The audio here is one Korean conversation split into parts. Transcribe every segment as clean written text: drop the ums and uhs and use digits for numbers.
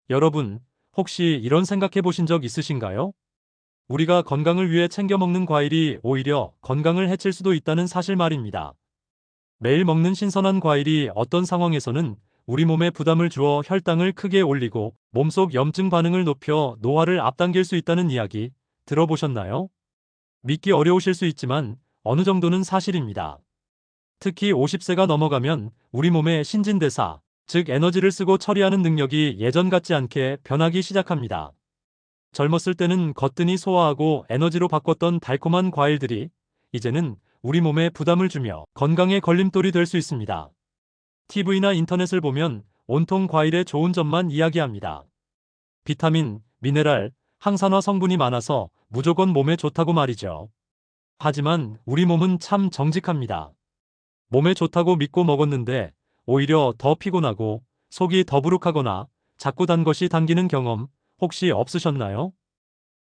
여러분, 혹시 이런 생각해 보신 적 있으신가요? 우리가 건강을 위해 챙겨 먹는 과일이 오히려 건강을 해칠 수도 있다는 사실 말입니다. 매일 먹는 신선한 과일이 어떤 상황에서는 우리 몸에 부담을 주어 혈당을 크게 올리고 몸속 염증 반응을 높여 노화를 앞당길 수 있다는 이야기 들어보셨나요? 믿기 어려우실 수 있지만 어느 정도는 사실입니다. 특히 50세가 넘어가면 우리 몸의 신진대사, 즉 에너지를 쓰고 처리하는 능력이 예전 같지 않게 변하기 시작합니다. 젊었을 때는 거뜬히 소화하고 에너지로 바꿨던 달콤한 과일들이 이제는 우리 몸에 부담을 주며 건강에 걸림돌이 될 수 있습니다. TV나 인터넷을 보면 온통 과일의 좋은 점만 이야기합니다. 비타민, 미네랄, 항산화 성분이 많아서 무조건 몸에 좋다고 말이죠. 하지만 우리 몸은 참 정직합니다. 몸에 좋다고 믿고 먹었는데 오히려 더 피곤하고 속이 더부룩하거나 자꾸 단 것이 당기는 경험 혹시 없으셨나요?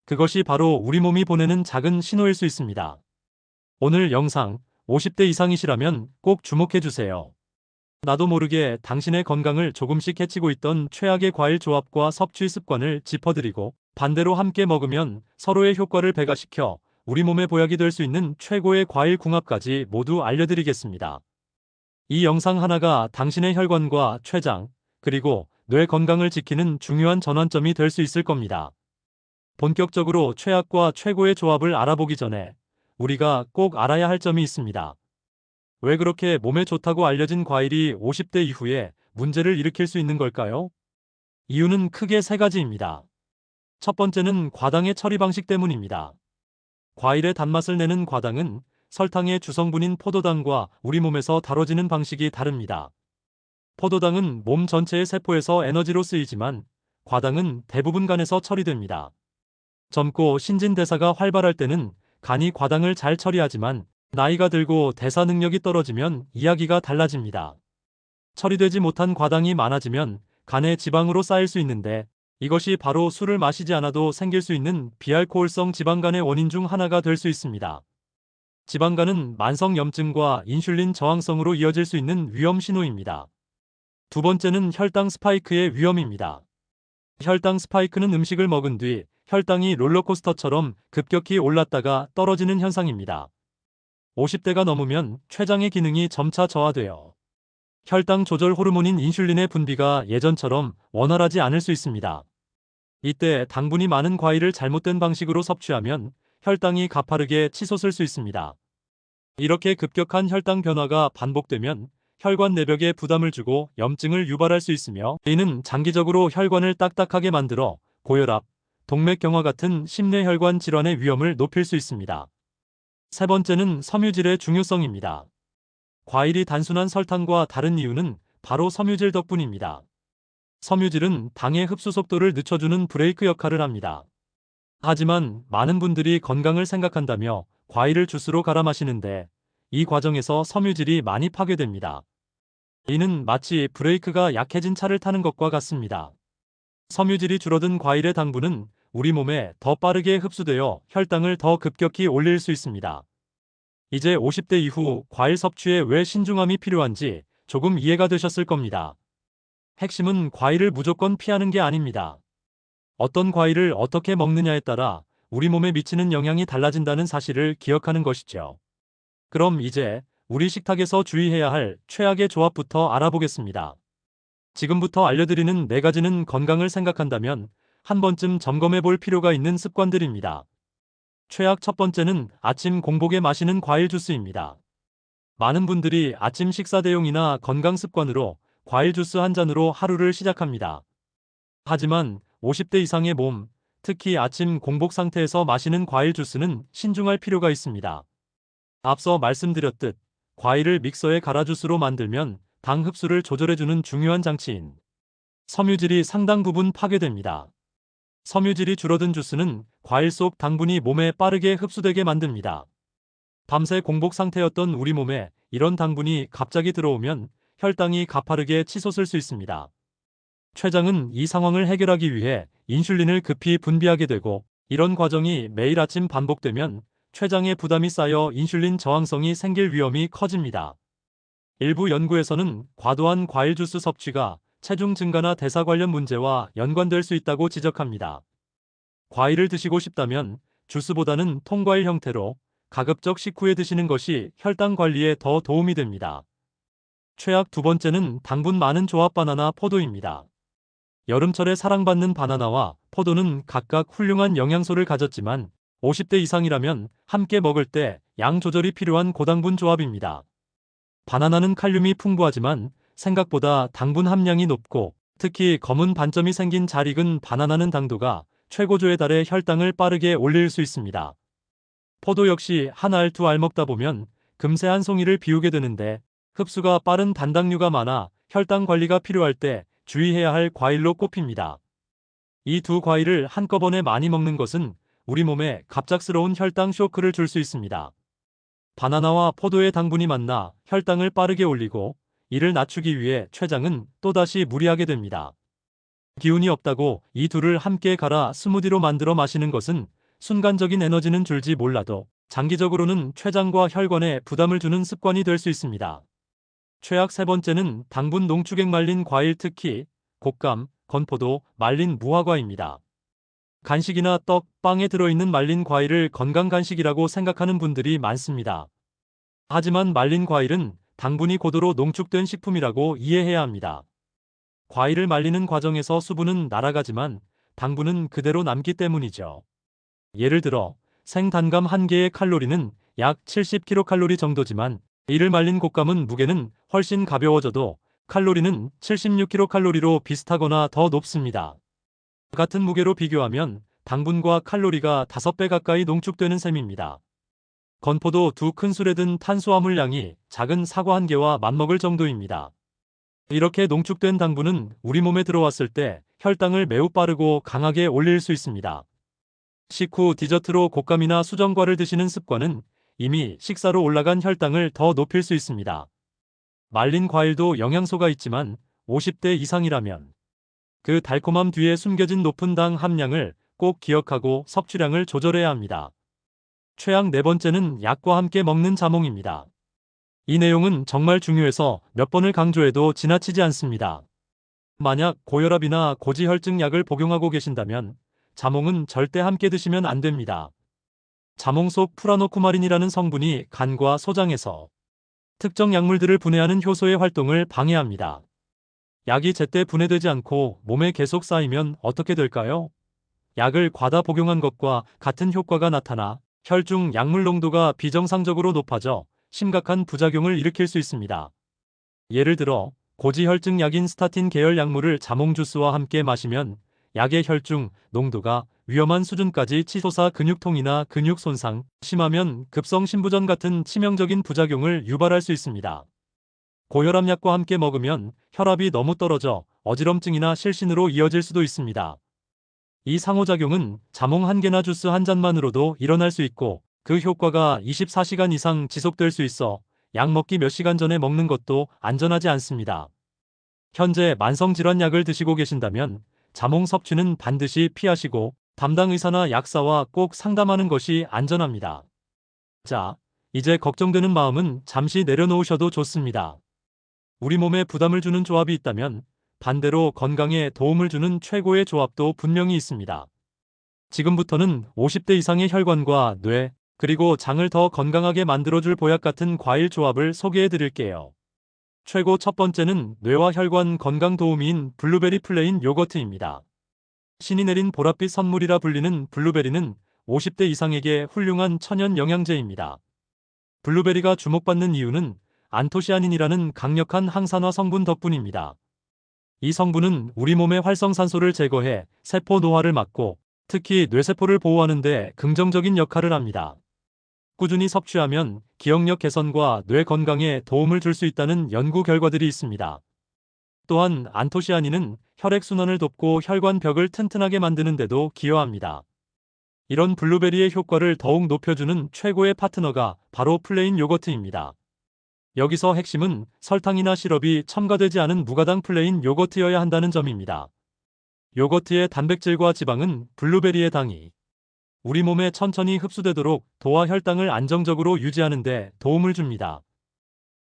그것이 바로 우리 몸이 보내는 작은 신호일 수 있습니다. 오늘 영상 50대 이상이시라면 꼭 주목해 주세요. 나도 모르게 당신의 건강을 조금씩 해치고 있던 최악의 과일 조합과 섭취 습관을 짚어드리고 반대로 함께 먹으면 서로의 효과를 배가시켜 우리 몸에 보약이 될 수 있는 최고의 과일 궁합까지 모두 알려드리겠습니다. 이 영상 하나가 당신의 혈관과 췌장, 그리고 뇌 건강을 지키는 중요한 전환점이 될 수 있을 겁니다. 본격적으로 최악과 최고의 조합을 알아보기 전에 우리가 꼭 알아야 할 점이 있습니다. 왜 그렇게 몸에 좋다고 알려진 과일이 50대 이후에 문제를 일으킬 수 있는 걸까요? 이유는 크게 세 가지입니다. 첫 번째는 과당의 처리 방식 때문입니다. 과일의 단맛을 내는 과당은 설탕의 주성분인 포도당과 우리 몸에서 다뤄지는 방식이 다릅니다. 포도당은 몸 전체의 세포에서 에너지로 쓰이지만 과당은 대부분 간에서 처리됩니다. 젊고 신진대사가 활발할 때는 간이 과당을 잘 처리하지만 나이가 들고 대사 능력이 떨어지면 이야기가 달라집니다. 처리되지 못한 과당이 많아지면 간에 지방으로 쌓일 수 있는데 이것이 바로 술을 마시지 않아도 생길 수 있는 비알코올성 지방간의 원인 중 하나가 될 수 있습니다. 지방간은 만성염증과 인슐린 저항성으로 이어질 수 있는 위험 신호입니다. 두 번째는 혈당 스파이크의 위험입니다. 혈당 스파이크는 음식을 먹은 뒤 혈당이 롤러코스터처럼 급격히 올랐다가 떨어지는 현상입니다. 50대가 넘으면 췌장의 기능이 점차 저하되어 혈당 조절 호르몬인 인슐린의 분비가 예전처럼 원활하지 않을 수 있습니다. 이때 당분이 많은 과일을 잘못된 방식으로 섭취하면 혈당이 가파르게 치솟을 수 있습니다. 이렇게 급격한 혈당 변화가 반복되면 혈관 내벽에 부담을 주고 염증을 유발할 수 있으며 이는 장기적으로 혈관을 딱딱하게 만들어 고혈압, 동맥경화 같은 심뇌혈관 질환의 위험을 높일 수 있습니다. 세 번째는 섬유질의 중요성입니다. 과일이 단순한 설탕과 다른 이유는 바로 섬유질 덕분입니다. 섬유질은 당의 흡수 속도를 늦춰주는 브레이크 역할을 합니다. 하지만 많은 분들이 건강을 생각한다며 과일을 주스로 갈아 마시는데 이 과정에서 섬유질이 많이 파괴됩니다. 이는 마치 브레이크가 약해진 차를 타는 것과 같습니다. 섬유질이 줄어든 과일의 당분은 우리 몸에 더 빠르게 흡수되어 혈당을 더 급격히 올릴 수 있습니다. 이제 50대 이후 과일 섭취에 왜 신중함이 필요한지 조금 이해가 되셨을 겁니다. 핵심은 과일을 무조건 피하는 게 아닙니다. 어떤 과일을 어떻게 먹느냐에 따라 우리 몸에 미치는 영향이 달라진다는 사실을 기억하는 것이죠. 그럼 이제 우리 식탁에서 주의해야 할 최악의 조합부터 알아보겠습니다. 지금부터 알려드리는 네 가지는 건강을 생각한다면 한 번쯤 점검해 볼 필요가 있는 습관들입니다. 최악 첫 번째는 아침 공복에 마시는 과일 주스입니다. 많은 분들이 아침 식사 대용이나 건강 습관으로 과일 주스 한 잔으로 하루를 시작합니다. 하지만 50대 이상의 몸, 특히 아침 공복 상태에서 마시는 과일 주스는 신중할 필요가 있습니다. 앞서 말씀드렸듯 과일을 믹서에 갈아 주스로 만들면 당 흡수를 조절해주는 중요한 장치인 섬유질이 상당 부분 파괴됩니다. 섬유질이 줄어든 주스는 과일 속 당분이 몸에 빠르게 흡수되게 만듭니다. 밤새 공복 상태였던 우리 몸에 이런 당분이 갑자기 들어오면 혈당이 가파르게 치솟을 수 있습니다. 췌장은 이 상황을 해결하기 위해 인슐린을 급히 분비하게 되고 이런 과정이 매일 아침 반복되면 췌장에 부담이 쌓여 인슐린 저항성이 생길 위험이 커집니다. 일부 연구에서는 과도한 과일 주스 섭취가 체중 증가나 대사 관련 문제와 연관될 수 있다고 지적합니다. 과일을 드시고 싶다면 주스보다는 통과일 형태로 가급적 식후에 드시는 것이 혈당 관리에 더 도움이 됩니다. 최악 두 번째는 당분 많은 조합 바나나 포도입니다. 여름철에 사랑받는 바나나와 포도는 각각 훌륭한 영양소를 가졌지만 50대 이상이라면 함께 먹을 때 양 조절이 필요한 고당분 조합입니다. 바나나는 칼륨이 풍부하지만 생각보다 당분 함량이 높고 특히 검은 반점이 생긴 잘 익은 바나나는 당도가 최고조에 달해 혈당을 빠르게 올릴 수 있습니다. 포도 역시 한 알 두 알 먹다 보면 금세 한 송이를 비우게 되는데 흡수가 빠른 단당류가 많아 혈당 관리가 필요할 때 주의해야 할 과일로 꼽힙니다. 이 두 과일을 한꺼번에 많이 먹는 것은 우리 몸에 갑작스러운 혈당 쇼크를 줄 수 있습니다. 바나나와 포도의 당분이 만나 혈당을 빠르게 올리고 이를 낮추기 위해 췌장은 또다시 무리하게 됩니다. 기운이 없다고 이 둘을 함께 갈아 스무디로 만들어 마시는 것은 순간적인 에너지는 줄지 몰라도 장기적으로는 췌장과 혈관에 부담을 주는 습관이 될 수 있습니다. 최악 세 번째는 당분 농축액 말린 과일 특히 곶감, 건포도, 말린 무화과입니다. 간식이나 떡, 빵에 들어있는 말린 과일을 건강 간식이라고 생각하는 분들이 많습니다. 하지만 말린 과일은 당분이 고도로 농축된 식품이라고 이해해야 합니다. 과일을 말리는 과정에서 수분은 날아가지만 당분은 그대로 남기 때문이죠. 예를 들어 생단감 한 개의 칼로리는 약 70kcal 정도지만 이를 말린 곶감은 무게는 훨씬 가벼워져도 칼로리는 76kcal로 비슷하거나 더 높습니다. 같은 무게로 비교하면 당분과 칼로리가 5배 가까이 농축되는 셈입니다. 건포도 두 큰술에 든 탄수화물량이 작은 사과 한 개와 맞먹을 정도입니다. 이렇게 농축된 당분은 우리 몸에 들어왔을 때 혈당을 매우 빠르고 강하게 올릴 수 있습니다. 식후 디저트로 곶감이나 수정과를 드시는 습관은 이미 식사로 올라간 혈당을 더 높일 수 있습니다. 말린 과일도 영양소가 있지만 50대 이상이라면 그 달콤함 뒤에 숨겨진 높은 당 함량을 꼭 기억하고 섭취량을 조절해야 합니다. 최악 네 번째는 약과 함께 먹는 자몽입니다. 이 내용은 정말 중요해서 몇 번을 강조해도 지나치지 않습니다. 만약 고혈압이나 고지혈증 약을 복용하고 계신다면 자몽은 절대 함께 드시면 안 됩니다. 자몽 속 프라노쿠마린이라는 성분이 간과 소장에서 특정 약물들을 분해하는 효소의 활동을 방해합니다. 약이 제때 분해되지 않고 몸에 계속 쌓이면 어떻게 될까요? 약을 과다 복용한 것과 같은 효과가 나타나 혈중 약물 농도가 비정상적으로 높아져 심각한 부작용을 일으킬 수 있습니다. 예를 들어 고지혈증 약인 스타틴 계열 약물을 자몽 주스와 함께 마시면 약의 혈중 농도가 위험한 수준까지 치솟아 근육통이나 근육 손상, 심하면 급성 신부전 같은 치명적인 부작용을 유발할 수 있습니다. 고혈압약과 함께 먹으면 혈압이 너무 떨어져 어지럼증이나 실신으로 이어질 수도 있습니다. 이 상호작용은 자몽 한 개나 주스 한 잔만으로도 일어날 수 있고 그 효과가 24시간 이상 지속될 수 있어 약 먹기 몇 시간 전에 먹는 것도 안전하지 않습니다. 현재 만성질환약을 드시고 계신다면 자몽 섭취는 반드시 피하시고 담당 의사나 약사와 꼭 상담하는 것이 안전합니다. 자, 이제 걱정되는 마음은 잠시 내려놓으셔도 좋습니다. 우리 몸에 부담을 주는 조합이 있다면 반대로 건강에 도움을 주는 최고의 조합도 분명히 있습니다. 지금부터는 50대 이상의 혈관과 뇌, 그리고 장을 더 건강하게 만들어줄 보약 같은 과일 조합을 소개해 드릴게요. 최고 첫 번째는 뇌와 혈관 건강 도우미인 블루베리 플레인 요거트입니다. 신이 내린 보랏빛 선물이라 불리는 블루베리는 50대 이상에게 훌륭한 천연 영양제입니다. 블루베리가 주목받는 이유는 안토시아닌이라는 강력한 항산화 성분 덕분입니다. 이 성분은 우리 몸의 활성산소를 제거해 세포 노화를 막고 특히 뇌세포를 보호하는 데 긍정적인 역할을 합니다. 꾸준히 섭취하면 기억력 개선과 뇌 건강에 도움을 줄 수 있다는 연구 결과들이 있습니다. 또한 안토시아닌은 혈액순환을 돕고 혈관 벽을 튼튼하게 만드는 데도 기여합니다. 이런 블루베리의 효과를 더욱 높여주는 최고의 파트너가 바로 플레인 요거트입니다. 여기서 핵심은 설탕이나 시럽이 첨가되지 않은 무가당 플레인 요거트여야 한다는 점입니다. 요거트의 단백질과 지방은 블루베리의 당이 우리 몸에 천천히 흡수되도록 도와 혈당을 안정적으로 유지하는 데 도움을 줍니다.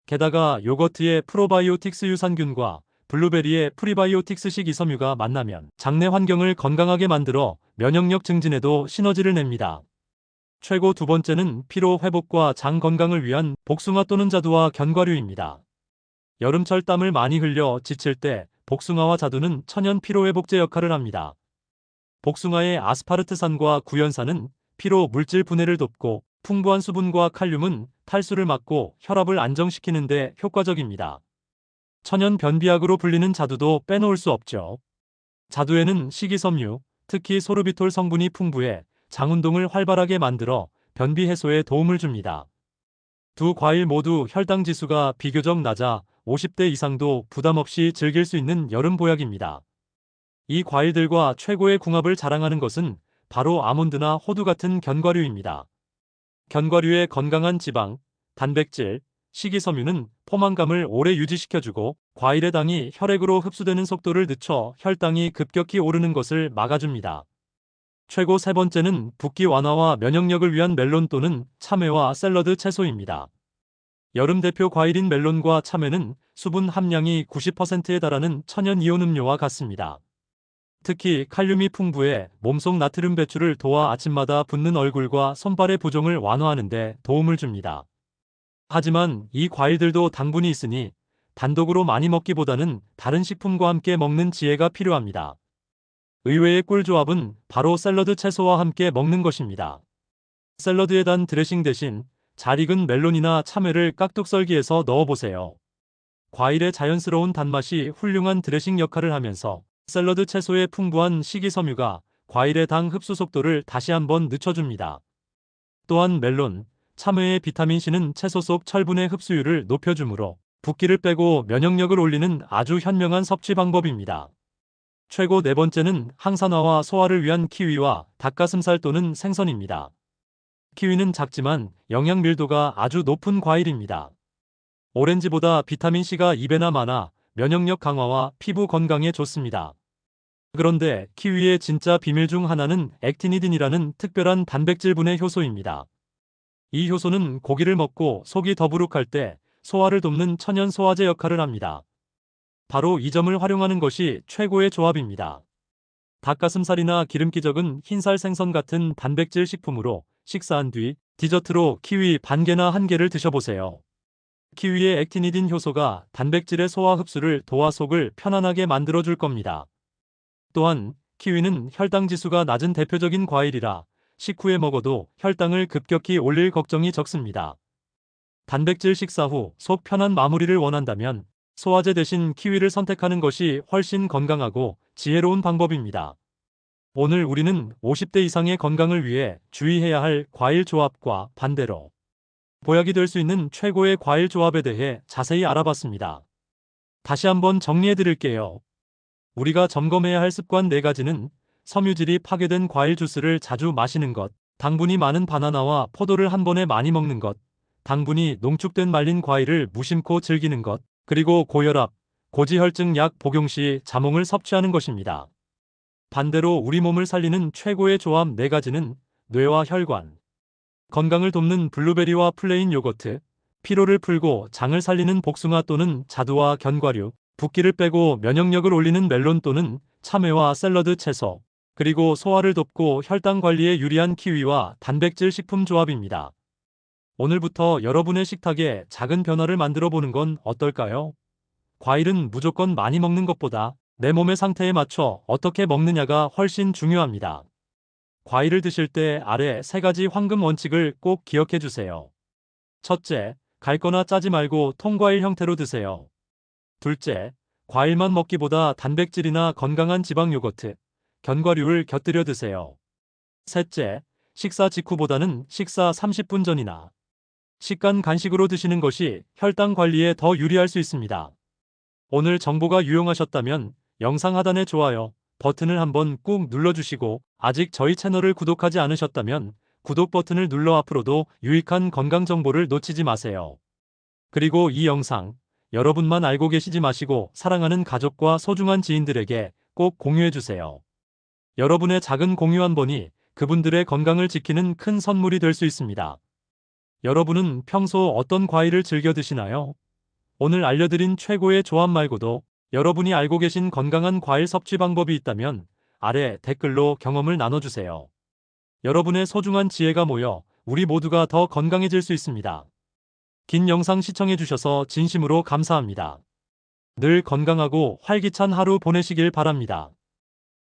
게다가 요거트에 프로바이오틱스 유산균과 블루베리의 프리바이오틱스 식이섬유가 만나면 장내 환경을 건강하게 만들어 면역력 증진에도 시너지를 냅니다. 최고 두 번째는 피로 회복과 장 건강을 위한 복숭아 또는 자두와 견과류입니다. 여름철 땀을 많이 흘려 지칠 때 복숭아와 자두는 천연 피로 회복제 역할을 합니다. 복숭아의 아스파르트산과 구연산은 피로 물질 분해를 돕고 풍부한 수분과 칼륨은 탈수를 막고 혈압을 안정시키는 데 효과적입니다. 천연 변비약으로 불리는 자두도 빼놓을 수 없죠. 자두에는 식이섬유, 특히 소르비톨 성분이 풍부해 장 운동을 활발하게 만들어 변비 해소에 도움을 줍니다. 두 과일 모두 혈당 지수가 비교적 낮아 50대 이상도 부담 없이 즐길 수 있는 여름 보약입니다. 이 과일들과 최고의 궁합을 자랑하는 것은 바로 아몬드나 호두 같은 견과류입니다. 견과류의 건강한 지방, 단백질, 식이섬유는 포만감을 오래 유지시켜주고 과일의 당이 혈액으로 흡수되는 속도를 늦춰 혈당이 급격히 오르는 것을 막아줍니다. 최고 세 번째는 붓기 완화와 면역력을 위한 멜론 또는 참외와 샐러드 채소입니다. 여름 대표 과일인 멜론과 참외는 수분 함량이 90%에 달하는 천연 이온 음료와 같습니다. 특히 칼륨이 풍부해 몸속 나트륨 배출을 도와 아침마다 붓는 얼굴과 손발의 부종을 완화하는 데 도움을 줍니다. 하지만 이 과일들도 당분이 있으니 단독으로 많이 먹기보다는 다른 식품과 함께 먹는 지혜가 필요합니다. 의외의 꿀조합은 바로 샐러드 채소와 함께 먹는 것입니다. 샐러드에 단 드레싱 대신 잘 익은 멜론이나 참외를 깍둑 썰기해서 넣어보세요. 과일의 자연스러운 단맛이 훌륭한 드레싱 역할을 하면서 샐러드 채소의 풍부한 식이섬유가 과일의 당 흡수 속도를 다시 한번 늦춰줍니다. 또한 멜론, 참외의 비타민C는 채소 속 철분의 흡수율을 높여주므로 붓기를 빼고 면역력을 올리는 아주 현명한 섭취 방법입니다. 최고 네 번째는 항산화와 소화를 위한 키위와 닭가슴살 또는 생선입니다. 키위는 작지만 영양 밀도가 아주 높은 과일입니다. 오렌지보다 비타민C가 2배나 많아 면역력 강화와 피부 건강에 좋습니다. 그런데 키위의 진짜 비밀 중 하나는 액티니딘이라는 특별한 단백질 분해 효소입니다. 이 효소는 고기를 먹고 속이 더부룩할 때 소화를 돕는 천연 소화제 역할을 합니다. 바로 이 점을 활용하는 것이 최고의 조합입니다. 닭가슴살이나 기름기 적은 흰살 생선 같은 단백질 식품으로 식사한 뒤 디저트로 키위 반 개나 한 개를 드셔보세요. 키위의 액티니딘 효소가 단백질의 소화 흡수를 도와 속을 편안하게 만들어줄 겁니다. 또한 키위는 혈당 지수가 낮은 대표적인 과일이라 식후에 먹어도 혈당을 급격히 올릴 걱정이 적습니다. 단백질 식사 후 속 편한 마무리를 원한다면 소화제 대신 키위를 선택하는 것이 훨씬 건강하고 지혜로운 방법입니다. 오늘 우리는 50대 이상의 건강을 위해 주의해야 할 과일 조합과 반대로 보약이 될 수 있는 최고의 과일 조합에 대해 자세히 알아봤습니다. 다시 한번 정리해 드릴게요. 우리가 점검해야 할 습관 4가지는 섬유질이 파괴된 과일 주스를 자주 마시는 것, 당분이 많은 바나나와 포도를 한 번에 많이 먹는 것, 당분이 농축된 말린 과일을 무심코 즐기는 것, 그리고 고혈압, 고지혈증 약 복용 시 자몽을 섭취하는 것입니다. 반대로 우리 몸을 살리는 최고의 조합 4가지는 뇌와 혈관, 건강을 돕는 블루베리와 플레인 요거트, 피로를 풀고 장을 살리는 복숭아 또는 자두와 견과류, 붓기를 빼고 면역력을 올리는 멜론 또는 참외와 샐러드 채소, 그리고 소화를 돕고 혈당 관리에 유리한 키위와 단백질 식품 조합입니다. 오늘부터 여러분의 식탁에 작은 변화를 만들어 보는 건 어떨까요? 과일은 무조건 많이 먹는 것보다 내 몸의 상태에 맞춰 어떻게 먹느냐가 훨씬 중요합니다. 과일을 드실 때 아래 3가지 황금 원칙을 꼭 기억해 주세요. 첫째, 갈거나 짜지 말고 통과일 형태로 드세요. 둘째, 과일만 먹기보다 단백질이나 건강한 지방 요거트, 견과류를 곁들여 드세요. 셋째, 식사 직후보다는 식사 30분 전이나 식간 간식으로 드시는 것이 혈당 관리에 더 유리할 수 있습니다. 오늘 정보가 유용하셨다면 영상 하단의 좋아요 버튼을 한번 꾹 눌러주시고 아직 저희 채널을 구독하지 않으셨다면 구독 버튼을 눌러 앞으로도 유익한 건강 정보를 놓치지 마세요. 그리고 이 영상 여러분만 알고 계시지 마시고 사랑하는 가족과 소중한 지인들에게 꼭 공유해주세요. 여러분의 작은 공유 한 번이 그분들의 건강을 지키는 큰 선물이 될 수 있습니다. 여러분은 평소 어떤 과일을 즐겨 드시나요? 오늘 알려드린 최고의 조합 말고도 여러분이 알고 계신 건강한 과일 섭취 방법이 있다면 아래 댓글로 경험을 나눠주세요. 여러분의 소중한 지혜가 모여 우리 모두가 더 건강해질 수 있습니다. 긴 영상 시청해주셔서 진심으로 감사합니다. 늘 건강하고 활기찬 하루 보내시길 바랍니다.